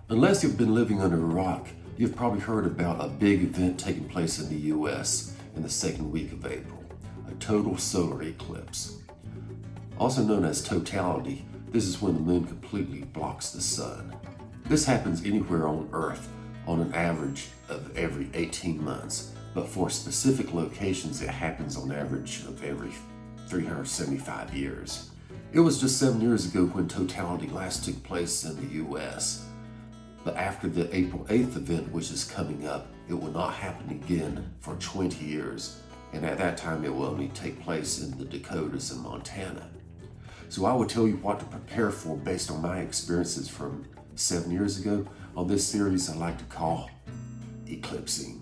Unless you've been living under a rock, you've probably heard about a big event taking place in the US in the second week of April, a total solar eclipse. Also known as totality, this is when the moon completely blocks the sun. This happens anywhere on Earth on an average of every 18 months, but for specific locations it happens on average of every 375 years. It was just 7 years ago when totality last took place in the US. But after the April 8th event, which is coming up, it will not happen again for 20 years. And at that time, it will only take place in the Dakotas and Montana. So I will tell you what to prepare for based on my experiences from 7 years ago on this series I like to call Eclipsing.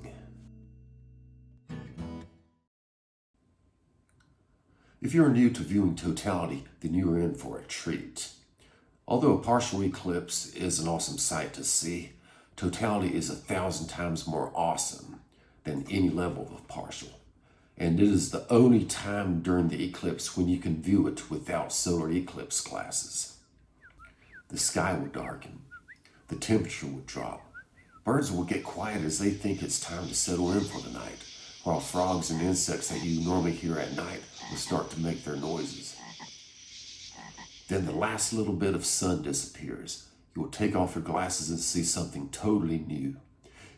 If you're new to viewing totality, then you are in for a treat. Although a partial eclipse is an awesome sight to see, totality is 1,000 times more awesome than any level of partial. And it is the only time during the eclipse when you can view it without solar eclipse glasses. The sky will darken, the temperature will drop, birds will get quiet as they think it's time to settle in for the night, while frogs and insects that you normally hear at night will start to make their noises. Then the last little bit of sun disappears. You will take off your glasses and see something totally new.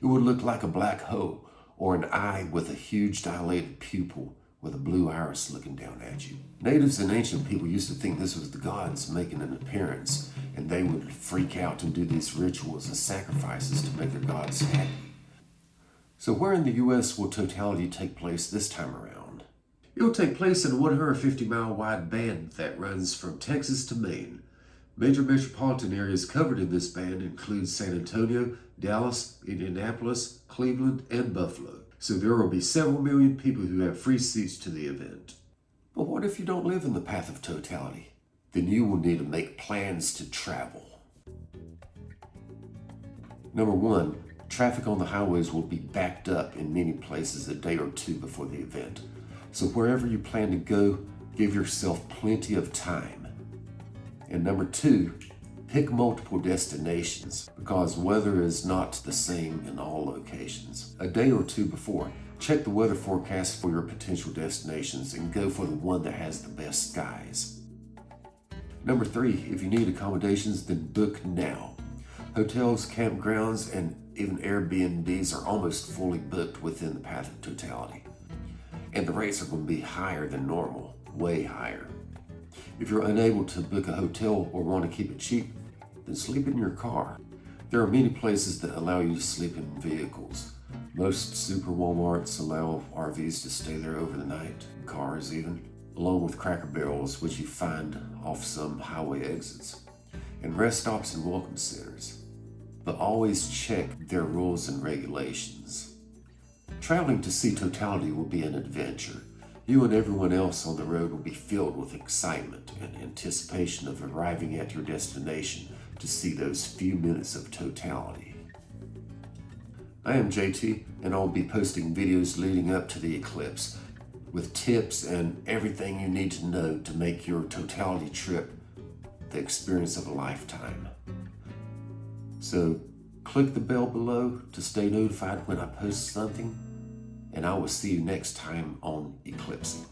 It would look like a black hole or an eye with a huge dilated pupil with a blue iris looking down at you. Natives and ancient people used to think this was the gods making an appearance, and they would freak out and do these rituals and sacrifices to make their gods happy. So where in the US will totality take place this time around? It will take place in a 150-mile wide band that runs from Texas to Maine. Major metropolitan areas covered in this band include San Antonio, Dallas, Indianapolis, Cleveland, and Buffalo. So there will be several million people who have free seats to the event. But what if you don't live in the path of totality? Then you will need to make plans to travel. Number one, traffic on the highways will be backed up in many places a day or two before the event. So wherever you plan to go, give yourself plenty of time. And number two, pick multiple destinations because weather is not the same in all locations. A day or two before, check the weather forecast for your potential destinations and go for the one that has the best skies. Number three, if you need accommodations, then book now. Hotels, campgrounds, and even Airbnbs are almost fully booked within the path of totality. And the rates are going to be higher than normal, way higher. If you're unable to book a hotel or want to keep it cheap, then sleep in your car. There are many places that allow you to sleep in vehicles. Most super Walmarts allow RVs to stay there over the night, cars even, along with Cracker Barrels, which you find off some highway exits, and rest stops and welcome centers. But always check their rules and regulations. Traveling to see totality will be an adventure. You and everyone else on the road will be filled with excitement and anticipation of arriving at your destination to see those few minutes of totality. I am Jay-T, and I'll be posting videos leading up to the eclipse with tips and everything you need to know to make your totality trip the experience of a lifetime. So click the bell below to stay notified when I post something, and I will see you next time on Eclipsing.